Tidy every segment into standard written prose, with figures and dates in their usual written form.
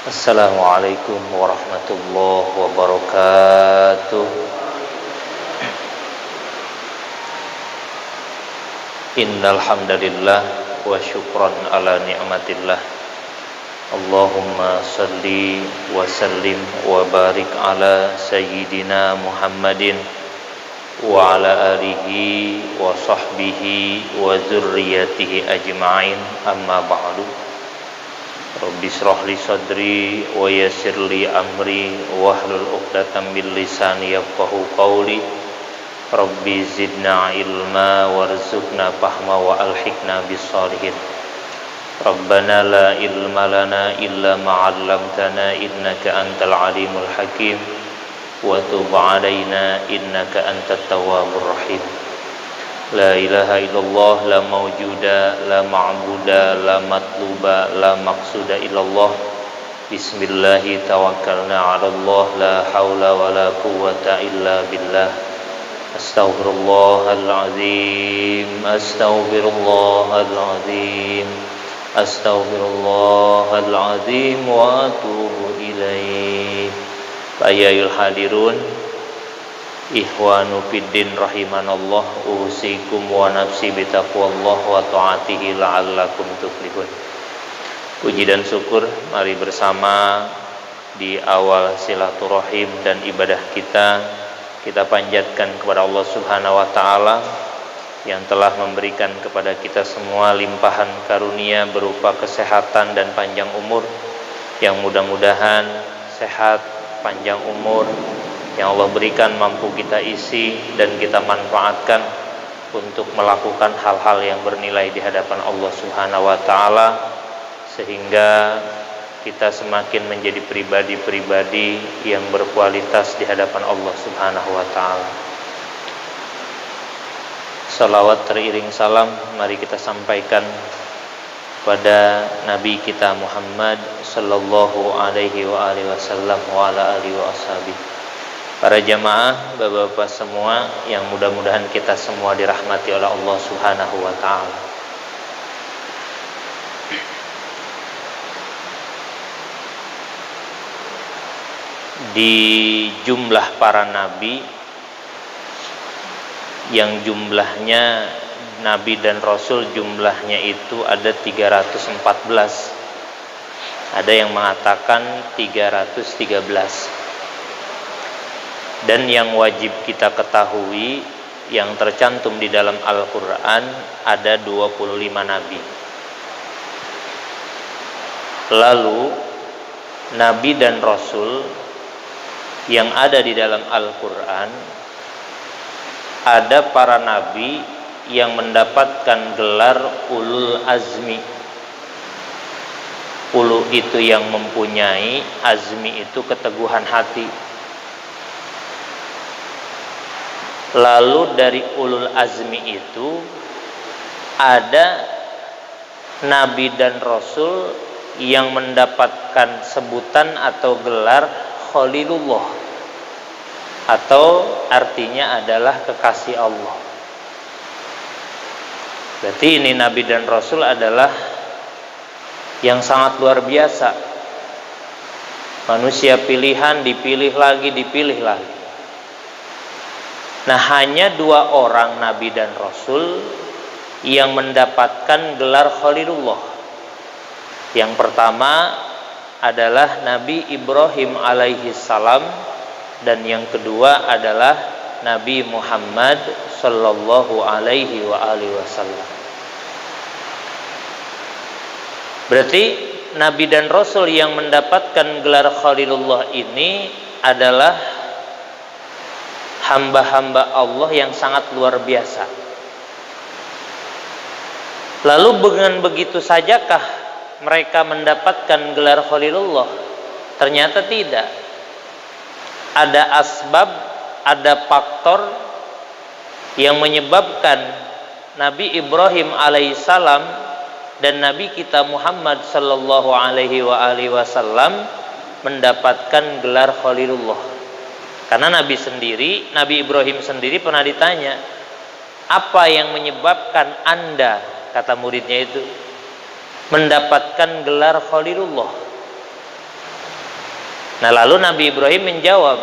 Assalamualaikum warahmatullahi wabarakatuh. Innal hamdalillah wa syukran ala ni'matillah. Allahumma salli wa sallim wa barik ala sayyidina Muhammadin wa ala alihi wa sahbihi wa dzurriyyatihi ajma'in. Amma ba'du. Rabbi shrah li sadri wa yassir li amri wahlul 'uqdatam min lisani yafqahu qawli. Rabbi zidna ilma warzuqna fahma wa alhiqna bis shalihin. Rabbana la ilma lana illa ma 'allamtana innaka antal alimul hakim wa tub 'alaina innaka antat tawwabur rahim. La ilaha illallah, la mawjuda, la ma'buda, la matluba, la maqsuda illallah. Bismillahi tawakkalna 'ala Allah, la haula wa la quwwata illa billah. Astaghfirullahalazim, astaghfirullahalazim, astaghfirullahalazim wa atubu ilaih. Ayyuhal hadirun, ikhwanu fiddin rahimanallah, usikum wa nafsi bitaqwallah wa ta'atihi la'allakum tuflihun. Puji dan syukur mari bersama di awal silaturahim dan ibadah kita panjatkan kepada Allah Subhanahu wa taala yang telah memberikan kepada kita semua limpahan karunia berupa kesehatan dan panjang umur, yang mudah-mudahan sehat, panjang umur yang Allah berikan mampu kita isi dan kita manfaatkan untuk melakukan hal-hal yang bernilai di hadapan Allah Subhanahu wa taala, sehingga kita semakin menjadi pribadi-pribadi yang berkualitas di hadapan Allah Subhanahu wa taala. Salawat teriring salam mari kita sampaikan pada Nabi kita Muhammad sallallahu alaihi wa alihi wasallam wa ala alihi wa ashabihi. Para jamaah, Bapak-bapak semua yang mudah-mudahan kita semua dirahmati oleh Allah Subhanahu wa taala. Di jumlah para nabi yang jumlahnya nabi dan rasul jumlahnya itu ada 314. Ada yang mengatakan 313. Dan yang wajib kita ketahui yang tercantum di dalam Al-Qur'an ada 25 nabi. Lalu nabi dan rasul yang ada di dalam Al-Qur'an, ada para nabi yang mendapatkan gelar ulul azmi. Ulu itu yang mempunyai, azmi itu keteguhan hati. Lalu dari ulul azmi itu ada nabi dan rasul yang mendapatkan sebutan atau gelar Khalilullah, atau artinya adalah kekasih Allah. Berarti ini nabi dan rasul adalah yang sangat luar biasa. Manusia pilihan, dipilih lagi, dipilih lagi. Nah, hanya 2 orang nabi dan rasul yang mendapatkan gelar Khalilullah. Yang pertama adalah Nabi Ibrahim alaihi salam, dan yang kedua adalah Nabi Muhammad sallallahu alaihi wa alihi wasallam. Berarti nabi dan rasul yang mendapatkan gelar Khalilullah ini adalah hamba-hamba Allah yang sangat luar biasa. Lalu dengan begitu sajakah mereka mendapatkan gelar Khalilullah? Ternyata tidak. Ada asbab, ada faktor yang menyebabkan Nabi Ibrahim alaihissalam dan Nabi kita Muhammad sallallahu alaihi wasallam mendapatkan gelar Khalilullah. Karena Nabi Ibrahim sendiri pernah ditanya, apa yang menyebabkan Anda, kata muridnya itu, mendapatkan gelar Khalilullah? Nah, lalu Nabi Ibrahim menjawab,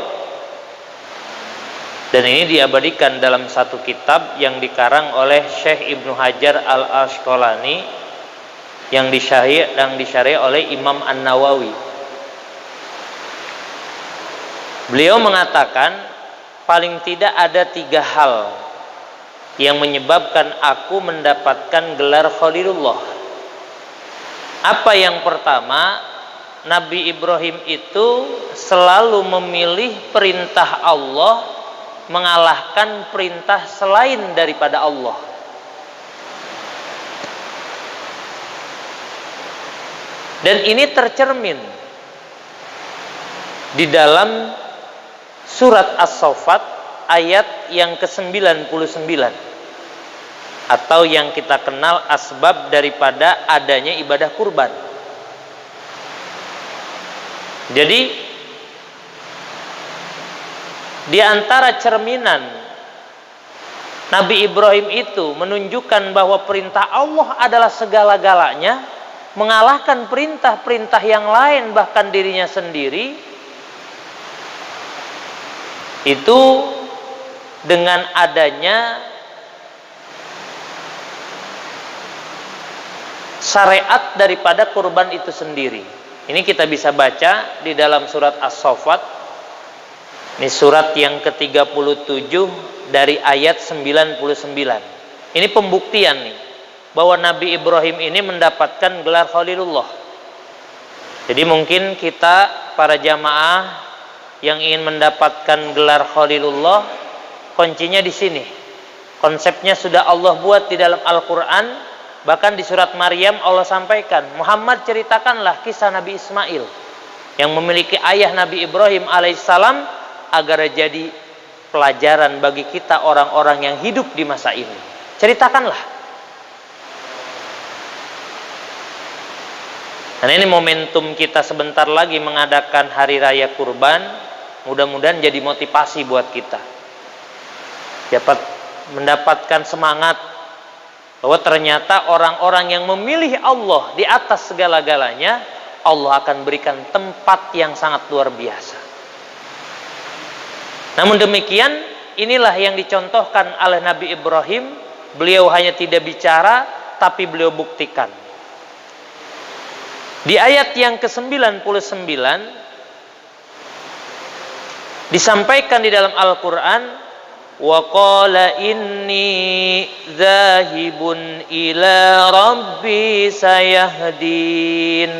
dan ini diabadikan dalam satu kitab yang dikarang oleh Syekh Ibnu Hajar Al-Asqalani yang disyarih oleh Imam An-Nawawi. Beliau mengatakan, paling tidak ada 3 hal yang menyebabkan aku mendapatkan gelar Khalilullah. Apa yang pertama? Nabi Ibrahim itu selalu memilih perintah Allah mengalahkan perintah selain daripada Allah. Dan ini tercermin di dalam surat As-Saffat ayat yang ke-99, atau yang kita kenal asbab daripada adanya ibadah kurban. Jadi di antara cerminan Nabi Ibrahim itu menunjukkan bahwa perintah Allah adalah segala-galanya, mengalahkan perintah-perintah yang lain, bahkan dirinya sendiri, itu dengan adanya syariat daripada kurban itu sendiri. Ini kita bisa baca di dalam surat As-Saffat. Ini surat yang ke-37 dari ayat 99. Ini pembuktian nih bahwa Nabi Ibrahim ini mendapatkan gelar Khalilullah. Jadi mungkin kita para jamaah yang ingin mendapatkan gelar Khalilullah, kuncinya di sini. Konsepnya sudah Allah buat di dalam Al-Qur'an. Bahkan di surat Maryam Allah sampaikan, Muhammad ceritakanlah kisah Nabi Ismail yang memiliki ayah Nabi Ibrahim alaihissalam, agar jadi pelajaran bagi kita orang-orang yang hidup di masa ini. Ceritakanlah. Dan ini momentum kita sebentar lagi mengadakan Hari Raya Kurban. Mudah-mudahan jadi motivasi buat kita, dapat mendapatkan semangat bahwa ternyata orang-orang yang memilih Allah di atas segala-galanya, Allah akan berikan tempat yang sangat luar biasa. Namun demikian, inilah yang dicontohkan oleh Nabi Ibrahim. Beliau hanya tidak bicara, tapi beliau buktikan. Di ayat yang ke-99 disampaikan di dalam Al-Qur'an, wa qala inni zahibun ila rabbi sayahdin.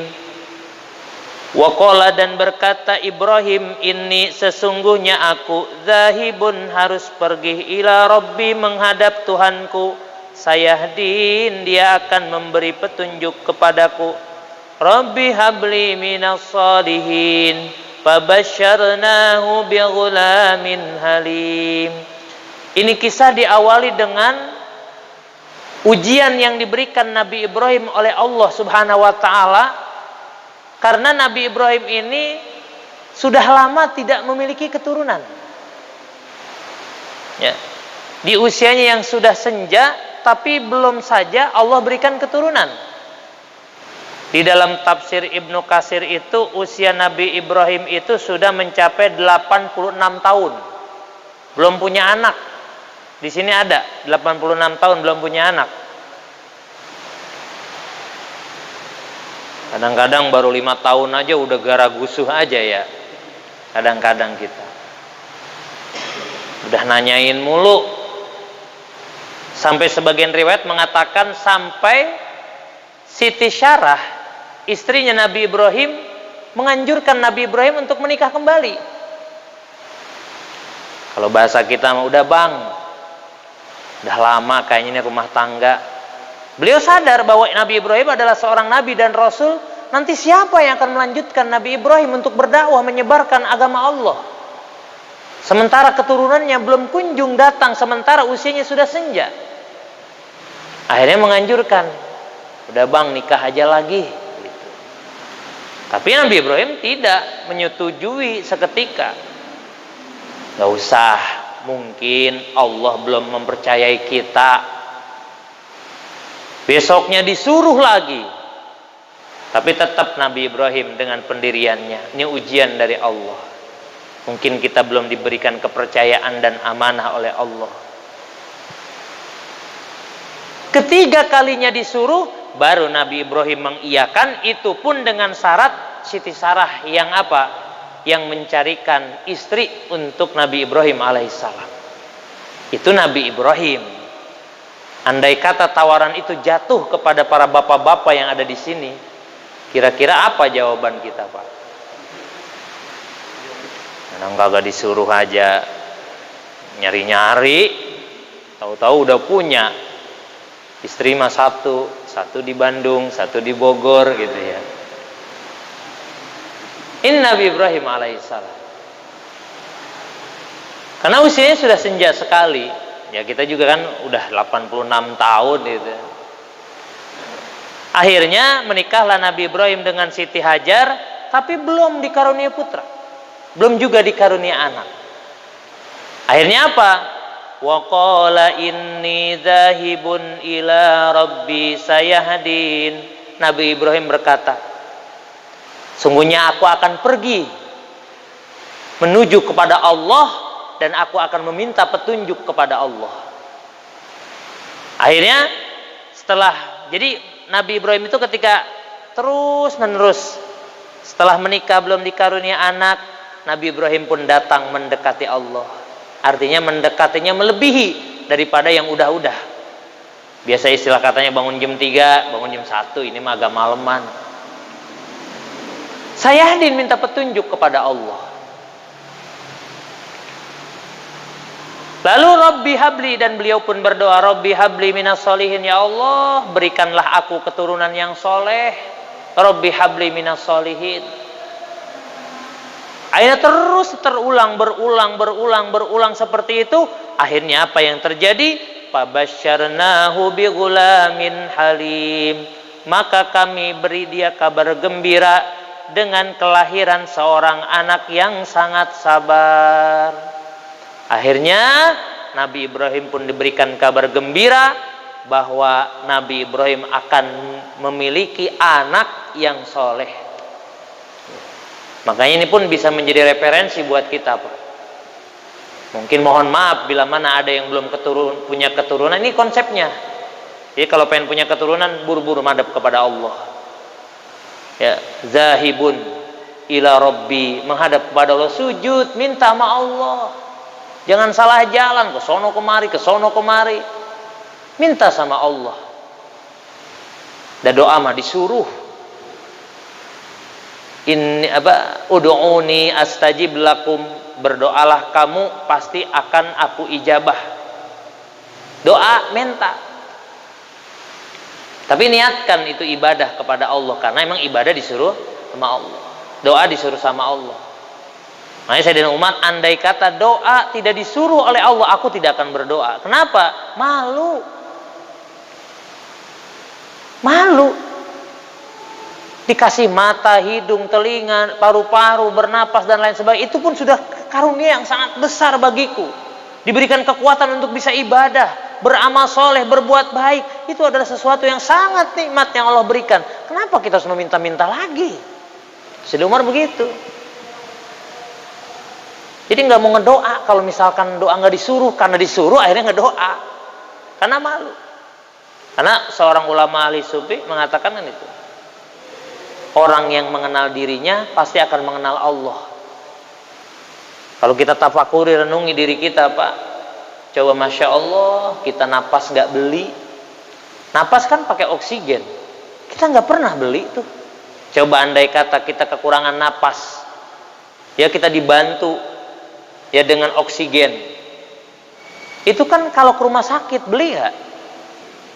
Wa qala, dan berkata Ibrahim, inni sesungguhnya aku, zahibun harus pergi, ila rabbi menghadap Tuhanku, sayahdin dia akan memberi petunjuk kepadaku. Rabbi habli minas salihin, fabasyarnahu bighulamin halim. Ini kisah diawali dengan ujian yang diberikan Nabi Ibrahim oleh Allah Subhanahu wa taala, karena Nabi Ibrahim ini sudah lama tidak memiliki keturunan. Ya. Di usianya yang sudah senja, tapi belum saja Allah berikan keturunan. Di dalam tafsir Ibnu Katsir itu usia Nabi Ibrahim itu sudah mencapai 86 tahun. Belum punya anak. Di sini ada 86 tahun belum punya anak. Kadang-kadang baru 5 tahun aja udah gara gusuh aja ya. Kadang-kadang kita udah nanyain mulu. Sampai sebagian riwayat mengatakan sampai Siti Syarah, istrinya Nabi Ibrahim, menganjurkan Nabi Ibrahim untuk menikah kembali. Kalau bahasa kita udah bang, udah lama kayaknya ini rumah tangga. Beliau sadar bahwa Nabi Ibrahim adalah seorang nabi dan rasul. Nanti siapa yang akan melanjutkan Nabi Ibrahim untuk berdakwah menyebarkan agama Allah? Sementara keturunannya belum kunjung datang, sementara usianya sudah senja. Akhirnya menganjurkan, udah bang nikah aja lagi. Gitu. Tapi Nabi Ibrahim tidak menyetujui seketika. Gak usah, mungkin Allah belum mempercayai kita. Besoknya disuruh lagi. Tapi tetap Nabi Ibrahim dengan pendiriannya. Ini ujian dari Allah. Mungkin kita belum diberikan kepercayaan dan amanah oleh Allah. Ketiga kalinya disuruh, baru Nabi Ibrahim mengiyakan. Itu pun dengan syarat Siti Sarah yang apa? Yang mencarikan istri untuk Nabi Ibrahim alaihissalam. Itu Nabi Ibrahim. Andai kata tawaran itu jatuh kepada para bapak-bapak yang ada di sini, kira-kira apa jawaban kita, Pak? Karena kagak disuruh aja nyari-nyari, tahu-tahu udah punya. Istri mah satu di Bandung, satu di Bogor gitu ya. Ini Nabi Ibrahim alaihissalam. Karena usianya sudah senja sekali. Ya kita juga kan udah 86 tahun gitu. Akhirnya menikahlah Nabi Ibrahim dengan Siti Hajar, tapi belum dikarunia putra. Belum juga dikarunia anak. Akhirnya apa? Wa qala inni dzahibun ila rabbi sayahdin. Nabi Ibrahim berkata, sungguhnya aku akan pergi menuju kepada Allah dan aku akan meminta petunjuk kepada Allah. Akhirnya jadi Nabi Ibrahim itu ketika terus menerus setelah menikah belum dikarunia anak, Nabi Ibrahim pun datang mendekati Allah. Artinya mendekatinya melebihi daripada yang udah-udah. Biasa istilah katanya bangun jam 3, bangun jam 1, ini mah agak maleman. Saya minta petunjuk kepada Allah. Lalu Rabbi habli, dan beliau pun berdoa, Rabbi habli minas solihin, ya Allah berikanlah aku keturunan yang soleh. Rabbi habli minas solihin. Akhirnya terus berulang seperti itu. Akhirnya apa yang terjadi? Fabasyarnahu bighulamin halim. Maka kami beri dia kabar gembira dengan kelahiran seorang anak yang sangat sabar. Akhirnya Nabi Ibrahim pun diberikan kabar gembira bahwa Nabi Ibrahim akan memiliki anak yang soleh. Makanya ini pun bisa menjadi referensi buat kita, Pak. Mungkin mohon maaf bila mana ada yang belum punya keturunan. Ini konsepnya. Jadi kalau pengen punya keturunan, buru-buru madhab kepada Allah. Ya, zahibun ila rabbi, menghadap kepada Allah, sujud, minta sama Allah. Jangan salah jalan, ke sono kemari. Minta sama Allah. Dan doa mah disuruh. Ud'uni astajib lakum, berdoalah kamu pasti akan aku ijabah. Doa minta. Tapi niatkan itu ibadah kepada Allah, karena emang ibadah disuruh sama Allah. Doa disuruh sama Allah. Makanya Sayyidina Umar, andai kata doa tidak disuruh oleh Allah, aku tidak akan berdoa. Kenapa? Malu. Dikasih mata, hidung, telinga, paru-paru, bernapas dan lain sebagainya. Itu pun sudah karunia yang sangat besar bagiku. Diberikan kekuatan untuk bisa ibadah, beramal soleh, berbuat baik. Itu adalah sesuatu yang sangat nikmat yang Allah berikan. Kenapa kita harus meminta-minta lagi? Sayyidina Umar begitu. Jadi nggak mau ngedoa kalau misalkan doa nggak disuruh, karena disuruh akhirnya ngedoa, karena malu. Karena seorang ulama ahli sufi mengatakan kan itu, orang yang mengenal dirinya pasti akan mengenal Allah. Kalau kita tafakuri, renungi diri kita, Pak, coba masya Allah, kita napas nggak beli, napas kan pakai oksigen, kita nggak pernah beli tuh. Coba andai kata kita kekurangan napas, ya kita dibantu ya dengan oksigen. Itu kan kalau ke rumah sakit beli nggak?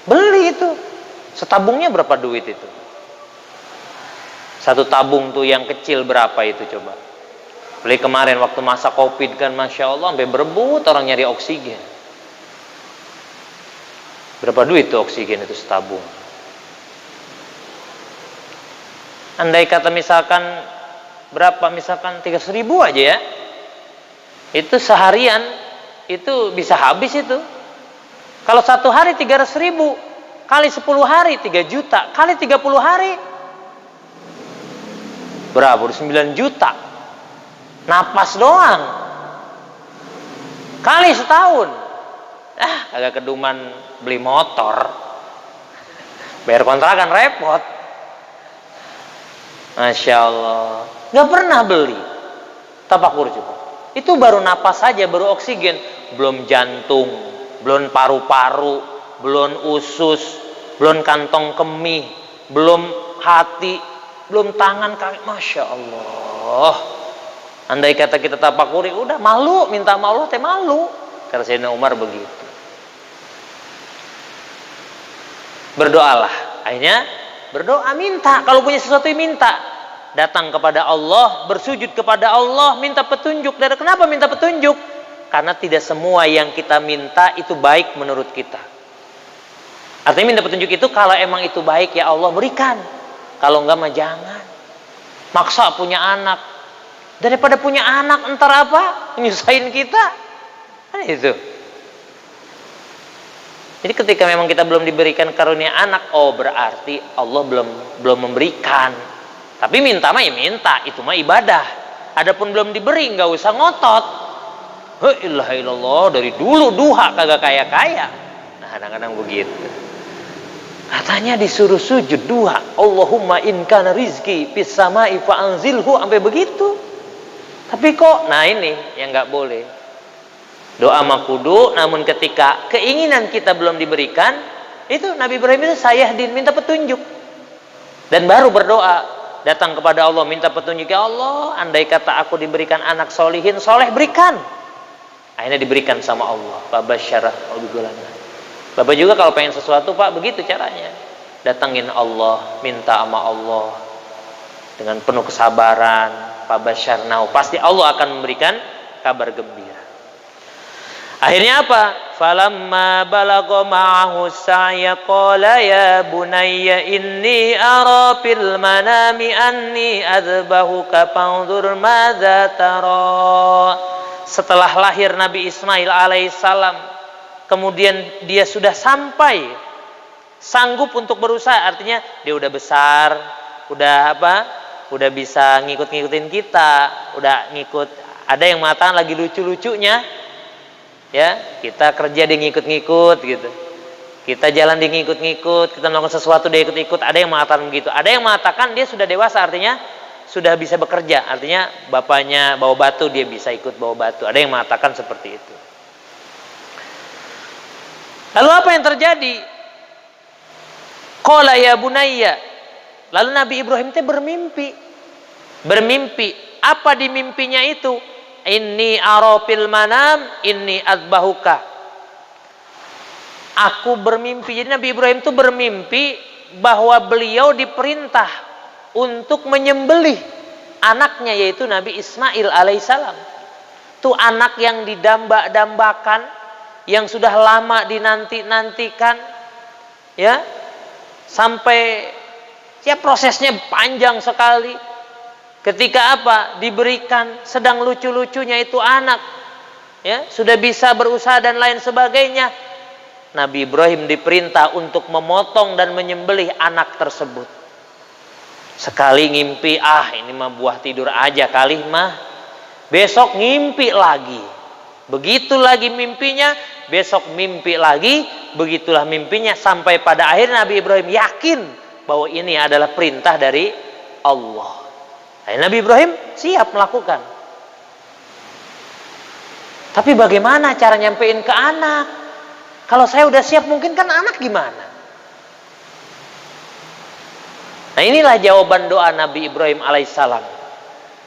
Beli itu. Setabungnya berapa duit itu? Satu tabung tuh yang kecil berapa itu coba? Beli kemarin waktu masa Covid kan, masya Allah sampai berebut orang nyari oksigen. Berapa duit tuh oksigen itu setabung? Andai kata misalkan berapa, misalkan 300.000 aja ya, itu seharian itu bisa habis itu. Kalau satu hari 300.000 kali 10 hari 3 juta, kali 30 hari Berapa? 9 juta. Napas doang. Kali setahun. Agak keduman beli motor. Bayar kontrakan repot. Masya Allah. Gak pernah beli. Tafakur coba. Itu baru napas saja, baru oksigen. Belum jantung, belum paru-paru, belum usus, belum kantong kemih, belum hati, belum tangan kaki. Masya Allah. Andai kata kita tafakuri, udah malu, minta sama Allah teh malu. Kata Sayyidina Umar begitu. Berdoalah. Akhirnya berdoa, minta. Kalau punya sesuatu minta. Datang kepada Allah, bersujud kepada Allah, minta petunjuk. Dan kenapa minta petunjuk? Karena tidak semua yang kita minta itu baik menurut kita. Artinya minta petunjuk itu kalau emang itu baik ya Allah berikan. Kalau enggak mah jangan. Maksa punya anak. Daripada punya anak entar apa? Nyusahin kita. Kan itu. Jadi ketika memang kita belum diberikan karunia anak, oh berarti Allah belum memberikan. Tapi minta mah ya minta, itu mah ibadah. Adapun belum diberi, nggak usah ngotot. Ilaha illallah, dari dulu duha kagak kaya-kaya. Nah kadang-kadang begitu. Katanya disuruh sujud duha, Allahumma in kana rizki fis samai fa anzilhu, sampai begitu. Tapi kok, nah ini yang nggak boleh. Doa makudu, namun ketika keinginan kita belum diberikan, itu Nabi Ibrahim itu sayahdin, minta petunjuk. Dan baru berdoa. Datang kepada Allah minta petunjuk, ya Allah, andai kata aku diberikan anak solihin, soleh berikan. Akhirnya diberikan sama Allah. Babasyarah al-gulana. Bapak juga kalau pengen sesuatu Pak, begitu caranya. Datangin Allah, minta sama Allah dengan penuh kesabaran. Babasyarnau, pasti Allah akan memberikan kabar gembira. Akhirnya apa? Falamma balagha ma'ahu sa'ya qala ya bunayya inni ara fil manami anni adzbahuka fanzur madza tara. Setelah lahir Nabi Ismail alaihissalam, kemudian dia sudah sampai sanggup untuk berusaha, artinya dia udah besar, udah apa? Udah bisa ngikut-ngikutin kita, udah ngikut. Ada yang mengatakan lagi lucu-lucunya. Ya, kita kerja dia ngikut-ngikut gitu. Kita jalan dia ngikut-ngikut, kita melakukan sesuatu dia ikut-ikut. Ada yang mengatakan begitu. Ada yang mengatakan dia sudah dewasa, artinya sudah bisa bekerja. Artinya bapaknya bawa batu, dia bisa ikut bawa batu. Ada yang mengatakan seperti itu. Lalu apa yang terjadi? Qala ya bunayya. Lalu Nabi Ibrahim itu bermimpi. Bermimpi. Apa di mimpinya itu? Inni arafil manam inni adzbahuka. Aku bermimpi. Jadi Nabi Ibrahim itu bermimpi bahwa beliau diperintah untuk menyembelih anaknya, yaitu Nabi Ismail alaihissalam. Itu anak yang didamba-dambakan, yang sudah lama dinanti-nantikan, ya, sampai ya prosesnya panjang sekali. Ketika apa? Diberikan sedang lucu-lucunya itu anak, ya, sudah bisa berusaha dan lain sebagainya. Nabi Ibrahim diperintah untuk memotong dan menyembelih anak tersebut. Sekali ngimpi, ini mah buah tidur aja kali mah. Besok ngimpi lagi. Begitu lagi mimpinya, besok mimpi lagi, begitulah mimpinya sampai pada akhirnya Nabi Ibrahim yakin bahwa ini adalah perintah dari Allah. Nabi Ibrahim siap melakukan. Tapi bagaimana cara nyampein ke anak? Kalau saya udah siap, mungkin kan anak gimana? Nah inilah jawaban doa Nabi Ibrahim alaihissalam.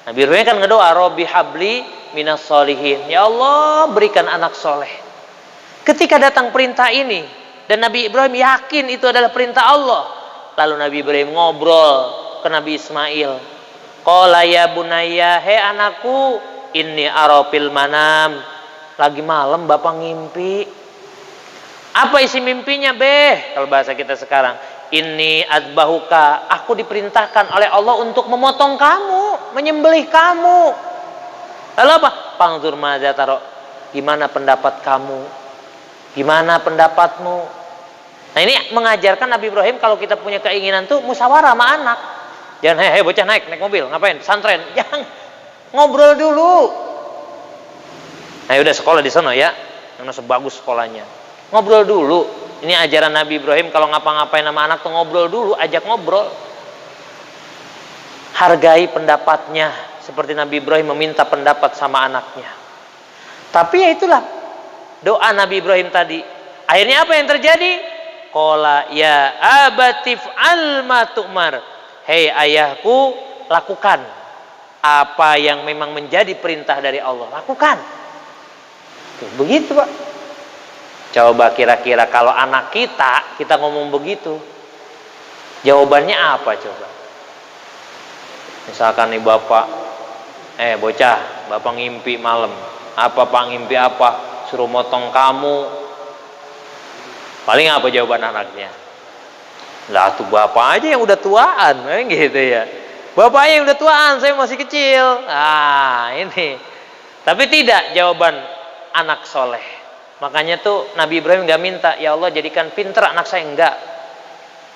Nabi Ibrahim kan ngedoa, Robbi habli minas solihin. Ya Allah, berikan anak soleh. Ketika datang perintah ini, dan Nabi Ibrahim yakin itu adalah perintah Allah, lalu Nabi Ibrahim ngobrol ke Nabi Ismail. Qala ya bunayya, he anakku, inni arafil manam. Lagi malam bapak ngimpi. Apa isi mimpinya, Beh? Kalau bahasa kita sekarang, inni adzbahuka, aku diperintahkan oleh Allah untuk memotong kamu, menyembelih kamu. Lalu apa? Pangzur madza taro. Gimana pendapat kamu? Gimana pendapatmu? Nah ini mengajarkan Nabi Ibrahim kalau kita punya keinginan tuh musyawarah sama anak. Jangan hei bocah naik mobil, ngapain? Pesantren. Jangan, ngobrol dulu. Nah, udah sekolah di sana ya. Yang sebagus sekolahnya. Ngobrol dulu. Ini ajaran Nabi Ibrahim, kalau ngapa-ngapain sama anak tuh ngobrol dulu, ajak ngobrol. Hargai pendapatnya, seperti Nabi Ibrahim meminta pendapat sama anaknya. Tapi ya itulah doa Nabi Ibrahim tadi. Akhirnya apa yang terjadi? Qala ya abatif alma tu'mar. Hei ayahku, lakukan apa yang memang menjadi perintah dari Allah. Lakukan. Begitu Pak. Coba kira-kira kalau anak kita ngomong begitu, jawabannya apa coba? Misalkan nih bapak, bocah, bapak ngimpi malam. Apa Pak ngimpi apa? Suruh motong kamu. Paling apa jawaban anaknya? Lah tuh bapak aja yang udah tuaan, gitu ya. Bapak yang udah tuaan, saya masih kecil. Ah ini. Tapi tidak jawaban anak soleh. Makanya tuh Nabi Ibrahim nggak minta, ya Allah jadikan pinter anak saya, enggak.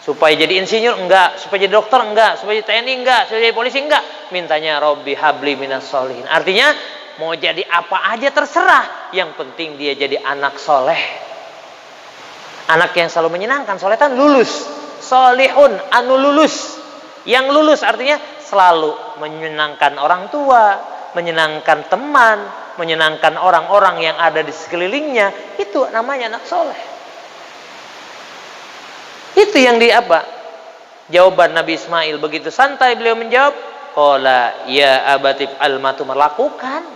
Supaya jadi insinyur enggak, supaya jadi dokter enggak, supaya jadi TNI enggak, supaya jadi polisi enggak. Mintanya Robbi habli minas solihin. Artinya mau jadi apa aja terserah, yang penting dia jadi anak soleh. Anak yang selalu menyenangkan, soleh kan lulus. Solihun, anu lulus. Yang lulus artinya selalu menyenangkan orang tua, menyenangkan teman, menyenangkan orang-orang yang ada di sekelilingnya. Itu namanya anak soleh. Itu yang jawaban Nabi Ismail. Begitu santai beliau menjawab, qala ya abatif almatu, melakukan.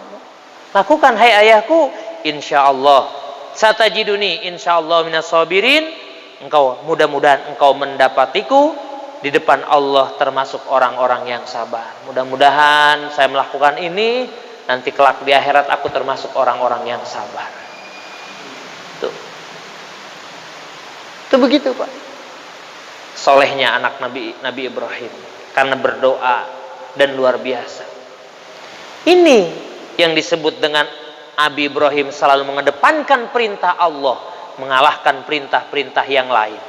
Lakukan hai ayahku, insyaallah satajiduni insyaallah minas sabirin. Engkau mudah-mudahan engkau mendapatiku di depan Allah termasuk orang-orang yang sabar. Mudah-mudahan saya melakukan ini, nanti kelak di akhirat aku termasuk orang-orang yang sabar. Itu begitu Pak. Solehnya anak Nabi Ibrahim karena berdoa dan luar biasa. Ini yang disebut dengan Nabi Ibrahim selalu mengedepankan perintah Allah, mengalahkan perintah-perintah yang lain.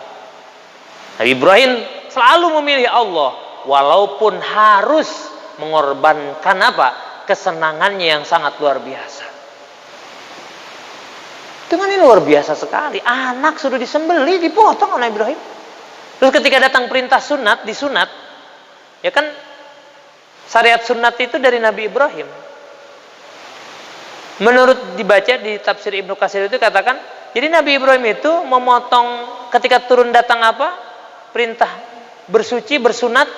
Nabi Ibrahim selalu memilih Allah walaupun harus mengorbankan kesenangannya yang sangat luar biasa. Dengan ini luar biasa sekali. Anak sudah disembelih, dipotong oleh Ibrahim. Terus ketika datang perintah sunat, disunat, ya kan syariat sunat itu dari Nabi Ibrahim. Menurut dibaca di tafsir Ibnu Katsir itu katakan, jadi Nabi Ibrahim itu memotong ketika turun datang perintah bersuci, bersunat,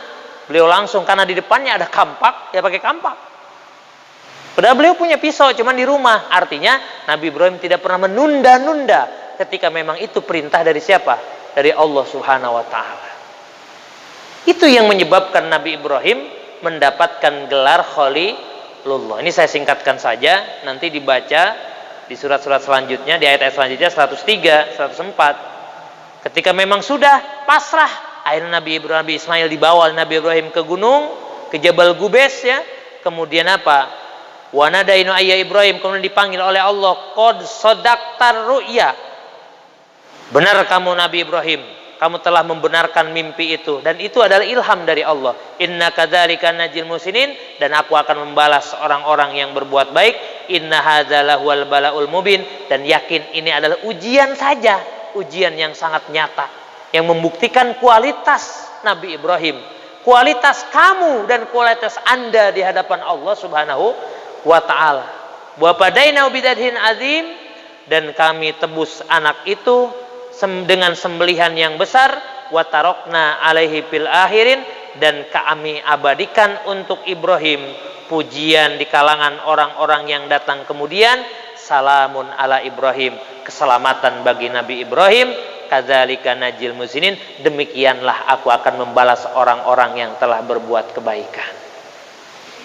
beliau langsung karena di depannya ada kampak, ya pakai kampak. Padahal beliau punya pisau cuman di rumah. Artinya Nabi Ibrahim tidak pernah menunda-nunda ketika memang itu perintah dari siapa? Dari Allah Subhanahu wa taala. Itu yang menyebabkan Nabi Ibrahim mendapatkan gelar Khalilullah. Ini saya singkatkan saja, nanti dibaca di surat-surat selanjutnya, di ayat-ayat selanjutnya 103, 104. Ketika memang sudah pasrah, akhirnya Nabi Ismail dibawa Nabi Ibrahim ke gunung, ke Jabal Gubes ya. Kemudian Wa nadainu ayya Ibrahim, kemudian dipanggil oleh Allah, qad sadaqtar ru'ya. Benar kamu Nabi Ibrahim, kamu telah membenarkan mimpi itu, dan itu adalah ilham dari Allah. Inna kadzalika najil musinin, dan aku akan membalas orang-orang yang berbuat baik. Inna hadzalahu wal balaul mubin, dan yakin ini adalah ujian saja, ujian yang sangat nyata yang membuktikan kualitas Nabi Ibrahim, kualitas kamu dan kualitas Anda di hadapan Allah Subhanahu wa taala. Wa padaina bidadhin azim, dan kami tebus anak itu dengan sembelihan yang besar. Wa tarokna alaihi fil akhirin, dan kami abadikan untuk Ibrahim pujian di kalangan orang-orang yang datang kemudian. Salamun ala Ibrahim, keselamatan bagi Nabi Ibrahim. Kadzalika najil musinin, demikianlah aku akan membalas orang-orang yang telah berbuat kebaikan.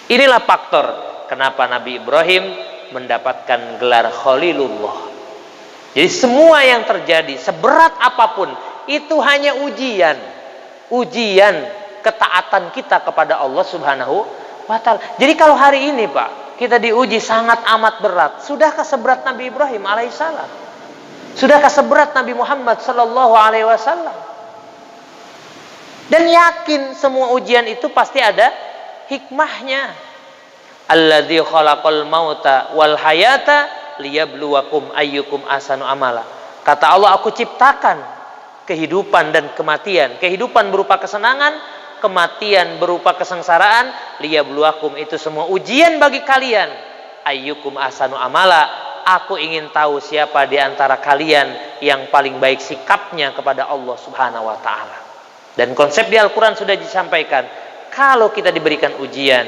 Inilah faktor kenapa Nabi Ibrahim mendapatkan gelar Khalilullah. Jadi semua yang terjadi, seberat apapun, itu hanya ujian. Ujian ketaatan kita kepada Allah Subhanahu wa ta'ala. Jadi kalau hari ini Pak, kita diuji sangat amat berat, sudahkah seberat Nabi Ibrahim alaihissalam? Sudahkah seberat Nabi Muhammad sallallahu alaihi wasallam? Dan yakin semua ujian itu pasti ada hikmahnya. Alladzi khalaqal mauta wal hayata liyabluwakum ayyukum ahsanu amala. Kata Allah, aku ciptakan kehidupan dan kematian. Kehidupan berupa kesenangan, kematian berupa kesengsaraan. Liyabluwakum, itu semua ujian bagi kalian. Ayyukum ahsanu amala, aku ingin tahu siapa di antara kalian yang paling baik sikapnya kepada Allah Subhanahu wa taala. Dan konsep di Al-Qur'an sudah disampaikan, kalau kita diberikan ujian,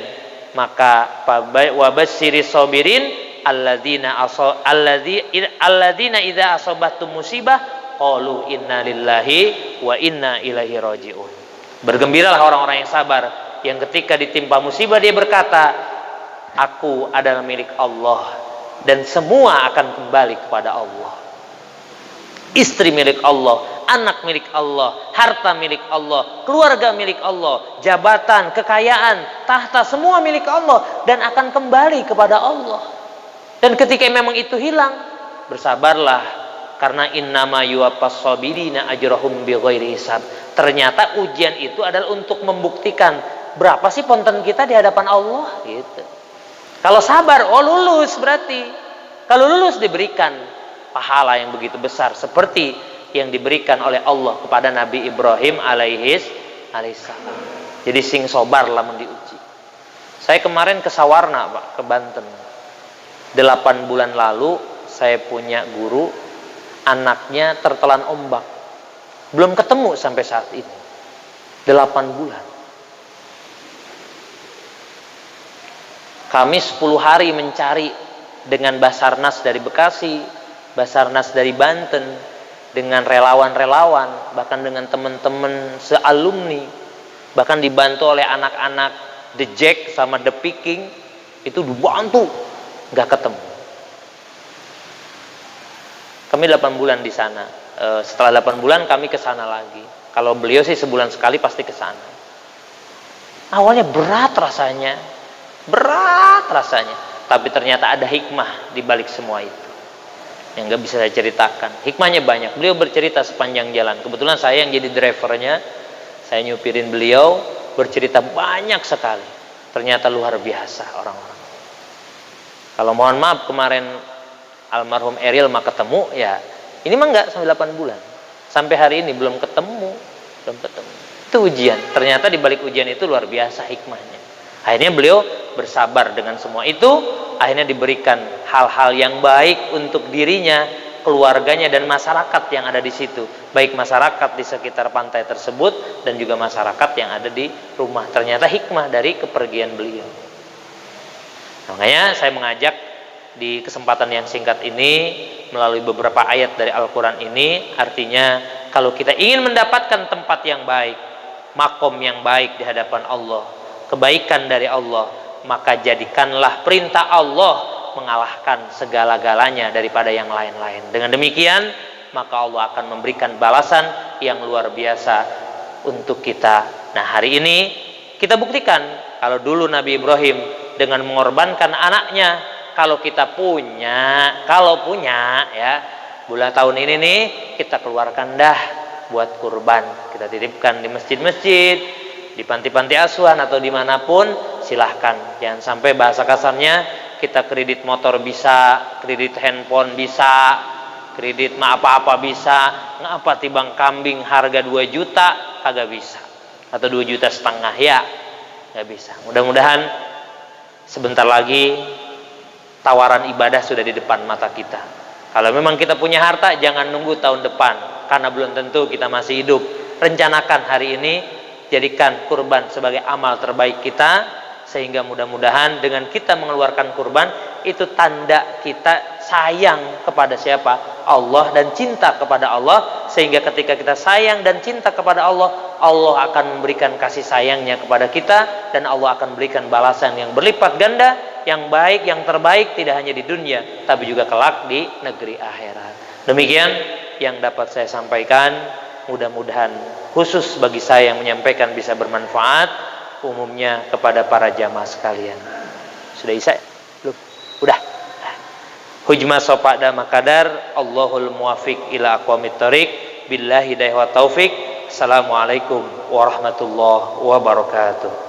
maka wabasyiris sabirin alladzina idza asabatum musibah qalu inna lillahi wa inna ilaihi rajiun. Bergembiralah orang-orang yang sabar, yang ketika ditimpa musibah dia berkata, aku adalah milik Allah dan semua akan kembali kepada Allah. Istri milik Allah, anak milik Allah, harta milik Allah, keluarga milik Allah, jabatan, kekayaan, tahta, semua milik Allah dan akan kembali kepada Allah. Dan ketika memang itu hilang, bersabarlah, karena innama yuwaffas sabirina ajrahum bighairi hisab. Ternyata ujian itu adalah untuk membuktikan berapa sih ponten kita di hadapan Allah gitu. Kalau sabar, oh lulus berarti. Kalau lulus diberikan pahala yang begitu besar seperti yang diberikan oleh Allah kepada Nabi Ibrahim alaihissalam. Jadi sing sobar lamun diuji. Saya kemarin ke Sawarna, Pak, ke Banten. 8 bulan lalu saya punya guru, anaknya tertelan ombak. Belum ketemu sampai saat ini. 8 bulan. Kami 10 hari mencari dengan Basarnas dari Bekasi, Basarnas dari Banten, dengan relawan-relawan, bahkan dengan teman-teman sealumni, bahkan dibantu oleh anak-anak The Jack sama The Picking, itu dibantu, nggak ketemu. Kami 8 bulan di sana. Setelah 8 bulan kami ke sana lagi. Kalau beliau sih sebulan sekali pasti ke sana. Awalnya berat rasanya, tapi ternyata ada hikmah di balik semua itu yang nggak bisa saya ceritakan. Hikmahnya banyak. Beliau bercerita sepanjang jalan. Kebetulan saya yang jadi drivernya, saya nyupirin beliau, bercerita banyak sekali. Ternyata luar biasa orang-orang. Kalau mohon maaf kemarin almarhum Eril mah ketemu, ya ini mah nggak sampai 8 bulan. Sampai hari ini belum ketemu. Itu ujian. Ternyata di balik ujian itu luar biasa hikmahnya. Akhirnya beliau bersabar dengan semua itu. Akhirnya diberikan hal-hal yang baik untuk dirinya, keluarganya, dan masyarakat yang ada di situ. Baik masyarakat di sekitar pantai tersebut dan juga masyarakat yang ada di rumah. Ternyata hikmah dari kepergian beliau. Makanya saya mengajak di kesempatan yang singkat ini melalui beberapa ayat dari Al-Quran ini, artinya kalau kita ingin mendapatkan tempat yang baik, makom yang baik di hadapan Allah, kebaikan dari Allah, maka jadikanlah perintah Allah mengalahkan segala-galanya daripada yang lain-lain. Dengan demikian, maka Allah akan memberikan balasan yang luar biasa untuk kita. Nah, hari ini kita buktikan kalau dulu Nabi Ibrahim dengan mengorbankan anaknya, kalau punya ya, bulan tahun ini nih kita keluarkan dah buat kurban, kita titipkan di masjid-masjid, di panti-panti asuhan atau dimanapun, silahkan. Jangan sampai bahasa kasarnya kita kredit motor bisa, kredit handphone bisa, kredit apa-apa bisa, ngapa tibang kambing harga 2 juta kagak bisa, atau 2,5 juta ya nggak bisa. Mudah-mudahan sebentar lagi tawaran ibadah sudah di depan mata kita. Kalau memang kita punya harta, jangan nunggu tahun depan, karena belum tentu kita masih hidup. Rencanakan hari ini, jadikan kurban sebagai amal terbaik kita, sehingga mudah-mudahan dengan kita mengeluarkan kurban itu tanda kita sayang kepada siapa? Allah, dan cinta kepada Allah, sehingga ketika kita sayang dan cinta kepada Allah, Allah akan memberikan kasih sayangnya kepada kita, dan Allah akan berikan balasan yang berlipat ganda, yang baik, yang terbaik, tidak hanya di dunia tapi juga kelak di negeri akhirat. Demikian yang dapat saya sampaikan. Mudah-mudahan khusus bagi saya yang menyampaikan bisa bermanfaat, umumnya kepada para jamaah sekalian. Sudah isya? Belum? Udah. Hujma sopada makadar, Allahul muwafiq ila aqwamit thoriq, billahi hidayah wa taufik. Assalamualaikum warahmatullahi wabarakatuh.